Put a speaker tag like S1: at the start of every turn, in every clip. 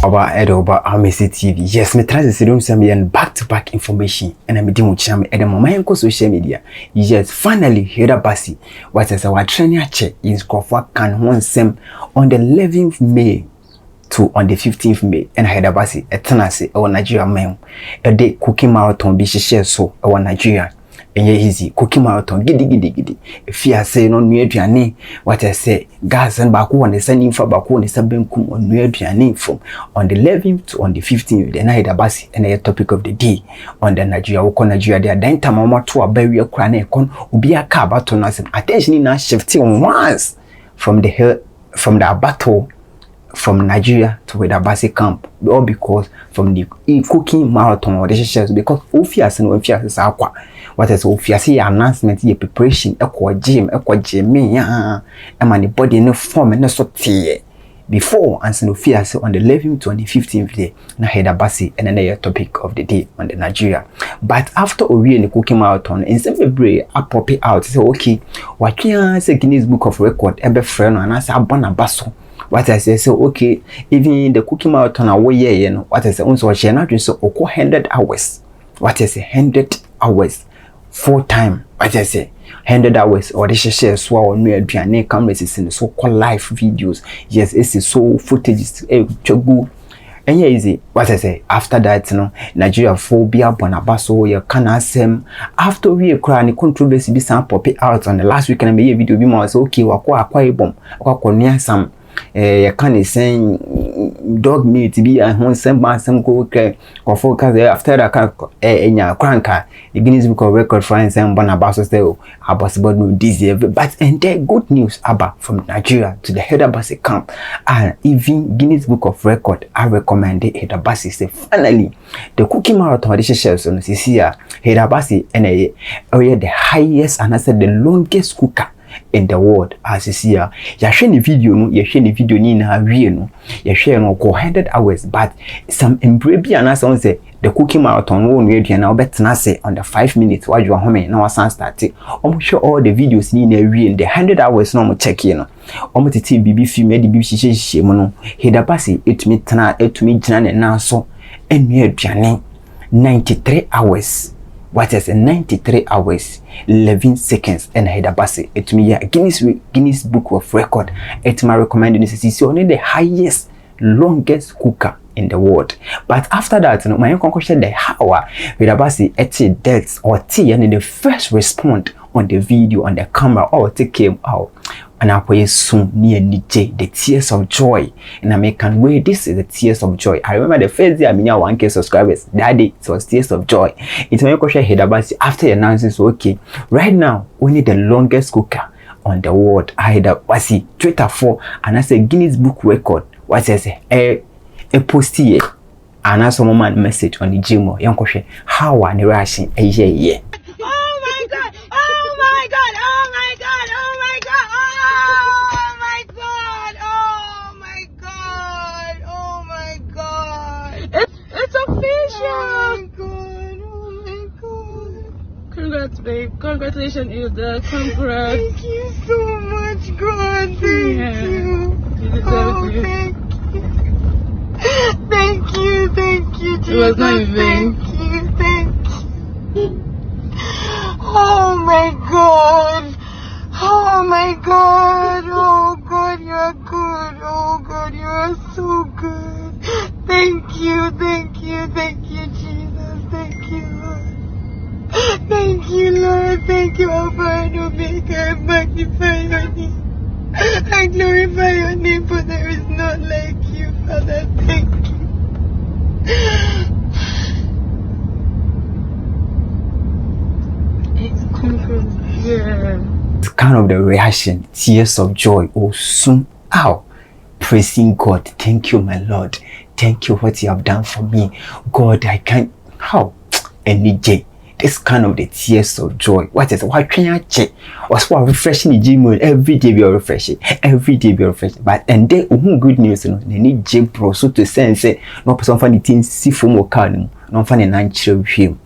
S1: About amistytv. Yes, me try to see some back-to-back information, and I'm doing channel at the moment on social media. Yes, finally, Hilda Baci, what is our training check is Crawford can one sem on the 11th May to on the 15th May, and Hilda Baci a tenancy our Nigeria man a day cooking marathon be share so our Nigeria. And yeah, easy cooking marathon giddy. If you are saying on new journey, what I say, gas and baku and the sending for baku and the subbing on new journey from on the 11th to on the 15th, the night Baci and the topic of the day on the Nigeria, Nigeria, they are dying time to a barrier crane con be a car battle and attention in shifting once from the battle from Nigeria to where the Baci camp, all because from the cooking marathon or the shares because Ophias and Ophias is aqua. What is Ophias announcement, your preparation, equa gym, and my body in the form and so tea before and Ophias on the 11th to on the 15th day. Na Hilda Baci and another topic of the day on the Nigeria. But after we in the cooking marathon, in some way, I pop it out. Say, okay, what can I say Guinness Book of Record, every friend, and I say, Basso. What I say, so okay, even the cooking marathon away, you know, what I say, also, she not so 100 hours. What I say, 100 hours, 4 times. What I say, 100 hours, or they share so on me, and cameras in the so called live videos. Yes, it's so footage, good. And yeah, easy. What I say, after that, you know, Nigeria phobia, Bonabaso, you can ask them. After we cry, the controversy be some pop it out on the last week, and I made a video be more so okay, wakwa bomb, wakwa some. You can't say dog meat to be a home some go or focus after that in your cranker. The Guinness Book of Record friends and Bonabaso say about no dizzy, but and there good news about from Nigeria to the Hilda Baci camp and even Guinness Book of Record. I recommend it. Hilda Baci say finally the cooking marathon this shares on this year. Hilda Baci and the highest and I said the longest cooker in the world as you see here. You share the video no, you share the video ni na wie no, you share no 100 hours, but some embrace and as say the cooking marathon won we do now bet na say on the 5 minutes while you are home now start it. Show all the videos ni na wie the 100 hours no mo check you know. Titi bibi film e di bibi hihye mo no. Hilda Baci etumi gina na so enwe aduane 93 hours. What is 93 hours, 11 seconds, and Hilda Baci? It me Guinness Book of Record. It's my recommendation. This is only the highest, longest cooker in the world. But after that, you know, my conclusion the how Hilda Baci ate deaths or tea and the first respond on the video on the camera or take came out. And I play soon near DJ, the tears of joy. And I make way. This is the tears of joy. I remember the first day I mean 1K subscribers. That day it was tears of joy. It's my question Hilda Baci after the announcement. So okay, right now we need the longest cooker on the world. Hilda Baci Twitter for and I say Guinness Book Record. What I say a post here and I saw moment message on the gym. Young question how are the rushing a year.
S2: Congrats, babe. Congratulations, Hilda. Congrats.
S3: Thank you so much, God. Thank you. Oh, thank you, Jesus.
S2: It was not in vain.
S3: Thank you. Oh my God. Oh my God. Oh God, you are good. Oh God, you are so good. Thank you, Jesus. Thank you, Lord. Thank you, Lord. Thank you, Alpha and Omega. I magnify your name. I glorify your name, for there is none like you, Father. Thank you.
S2: It's confirmed. Yeah.
S1: It's kind of the reaction, tears of joy. Oh, soon out. Praising God. Thank you, my Lord. Thank you for what you have done for me. God, I can't. How? Any day. This kind of the tears of joy. What is it? Why can I check? Was what refreshing the gym every day be refreshing. Every day be refreshing. But and then good news, you know, they need gym pro so to say no person find the things see from or can no find an answer him.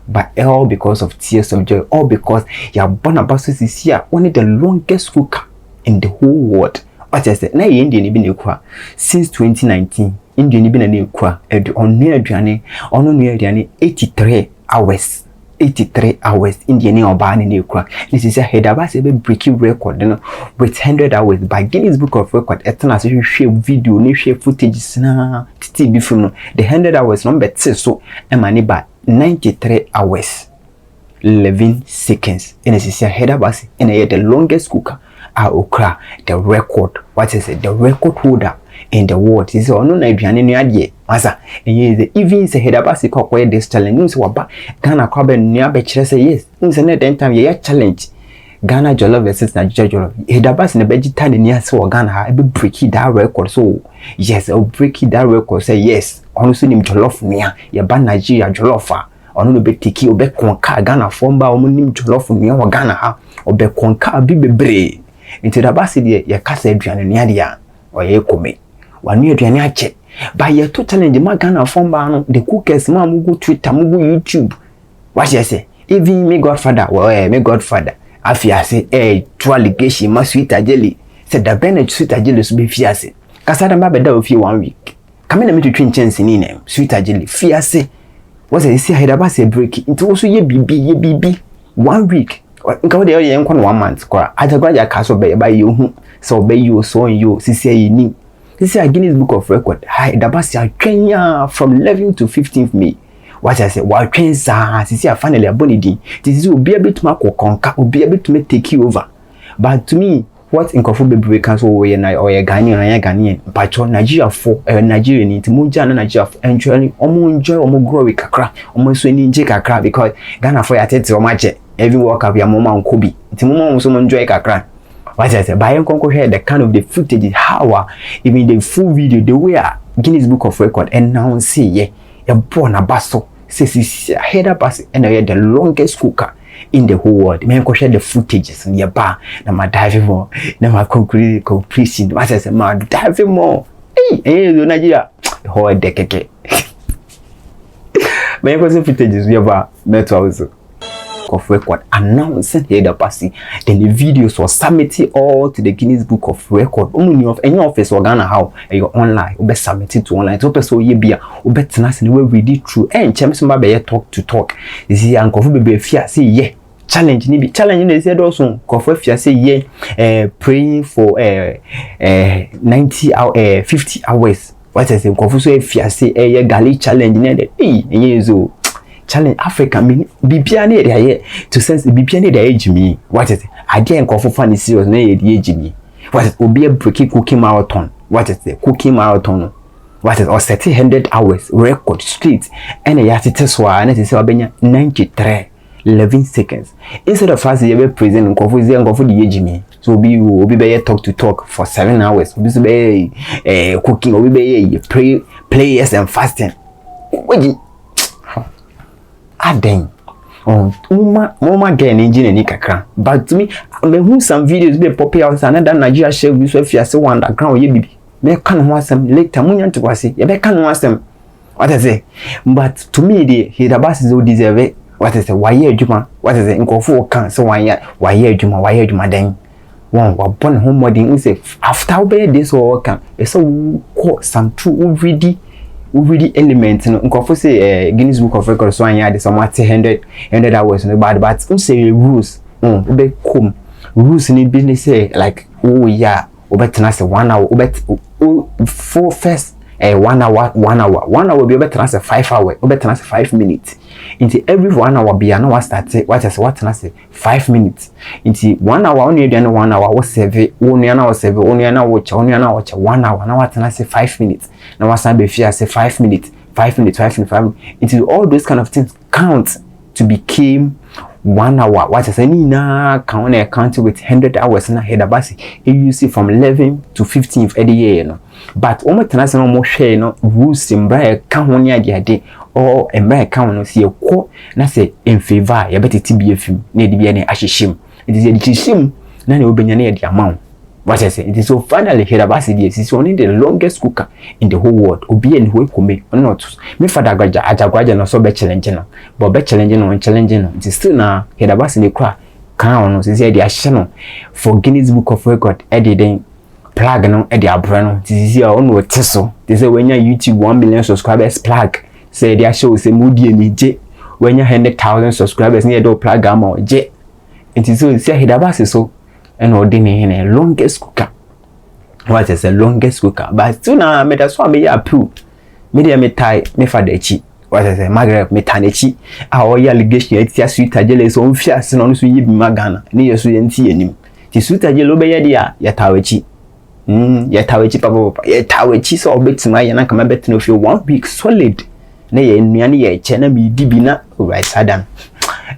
S1: But all because of tears of joy, all because your Bonabaso is here, only the longest cooker in the whole world. What I said, na yendi ni bi nekwa since 2019 Indian bi na ne kwa onu aduane onu nu aduane 83 hours 83 hours Indian ni oba ne kwa. This is a Hilda Baci be breaking record no with 100 hours by Guinness Book of Record. Etna so share video ni share footage na titi bi film no the 100 hours no bet so e mani ba 93 hours 11 seconds. And this is a Hilda Baci and the longest cooker okra the record. What is it? The record holder in the world. This is ono na aduane no ade masa enye even say Hilda Baci kokwe this challenge so waba Ghana kwa be nua be kire say yes nse na den time ye challenge Ghana jollof versus Nigeria jollof. Hilda Baci na begita ne nia say Ghana ha be break that record. So yes, I'll break that record. Say yes ono so nim jollof nia ye ba Nigeria jollof a ono no be tiki obe konka Ghana fomba omo nim jollof nia wa Ghana ha obe konka bi bebre. Into Hilda Baci de ye kasa aduane nia dia oye kome wanu aduane ache ba ye to challenge ma Ghana fomba no the cookers ma mugu Twitter mugu YouTube what you say even me godfather well me godfather afia say to allegation ma sweet jelly said the Bennett sweet jelly so be fiase kasa da ba da ofie 1 week come na me to twin chance ni name sweet jelly fiase what say see Hilda Baci break into also ye bibi 1 week nka wo de ye nko no 1 month kwa ajagwaja kaso be ba ye hu so be you so you sisi ye ni. This is a Guinness Book of Record. Hilda Baci Kenya from 11th to 15th May. What I say, wa Kenya, this is finally a bonidi. This is will be a bit more conquer, will be a bit to take you over. But to me, what in Kofu baby cancel or a Ghanaian, but Nigeria for Nigerian into Muja and Nigeria enjoy almost grow with kakra, almost winning kakra because Ghana for your tete so much. Every walk of your mama and Kobe. It's mama so enjoy kakra. What I say, by Uncle here, the kind of the footage, how even the full video, the way Guinness Book of Record and now see, yeah, a born a basso, says Hilda Baci and I had the longest cooker in the whole world. Me share the footages in your bar, na ma dive more, na ma completion. What I say, ma dive more. Hey, Nigeria, the whole decade. Me footages in your bar, that's also. Of Record announcing Hilda Baci. Then the videos were submitted all to the Guinness Book of Record. Only of any office or Ghana how you online, you be submitted to online. So person ye be you bet na se we read it through. And champion ba be talk to talk. You see uncle be fear say yeah. Challenge ni be challenge they said also Kofu fear say yeah praying for 90 hours 50 hours. What I say Kofu so fear say yeah Gali challenge na dey so challenge Africa me bibia na dey to sense bibia na dey ejimi. What is it? Ade Kofu fan serious na dey ejimi. What is obi a breaking cooking marathon? What is the cooking marathon? What is or 100 hours record straight and ya tete so and it say obenya 93 11 seconds. Instead of us you be present Kofu say Kofu dey ejimi. So obi be talk to talk for 7 hours. Obi be cooking, obi be prayers and fasting. Wait. Aden mama get engine ni kakra but to me who some videos be popular on another Nigeria share we so fear say one underground ye bibi me kan ho asem later munya to kwase ye be kan ho asem what I say but to me the Hilda Baci so deserve what I say why adwuma what I say nkofo kan so why adwuma den one wa born home modern say after we this work kan e so ko some true already element no nkofo say Guinness Book of Records so anya dey somewhat 100 hours no bad but say rules be come rules in business say like oh yeah obetena say 1 hour for first 1 hour be obetena say 5 hours obetena say 5 minutes into every 1 hour be na start what na say 5 minutes into 1 hour only dey 1 hour what save only na watch 1 hour na what na say 5 minutes na what say be fear say 5 minutes into all those kind of things count to become 1 hour. What I say na count with 100 hours na Hilda Baci you see from 11 to 15th every year no but almost na no share no rules mbra ka ho ne ade or mbra ka no see ko na say in favor ya betiti bi afim na edi bi na ahyehim it is edihim na na obenya na edi amount. What I say it is so finally Hilda Baci is only the longest cooker in the whole world obi en ho ekome not me father agwaja no so be challenge no but be challenge no it is still na Hilda Baci ne kra kan no say dey ahye no for Guinness Book of Record ediden plug no e de abro no tisi a ono teso they say when YouTube 1 million subscribers plug say they show say mudi ni je when 100,000 subscribers near do plug am o je nti so say Hilda Baci so and ordinary ne longest cooker what is the longest cooker but so na me da so me ya pu me dey me tie me fa da chi what is the Margaret me tanechi a o ya allegation etia sweet ajele so mfia se no so yi bi magana ne yeso ye nti enim ti sweet ajele obeye dia ya tawachi ya tawachi papa ya tawachi so obetima ya na kama betino fi 1 week solid ne ye nnuane ye che na mi di bi na right sadan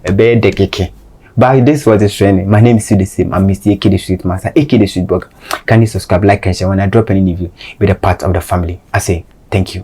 S1: ebe de keke. But this was the training. My name is still the same. I'm Mr. AK the Street Master, AK the Street Blogger. Can you subscribe, like, and share when I drop any review? Be a part of the family. I say thank you.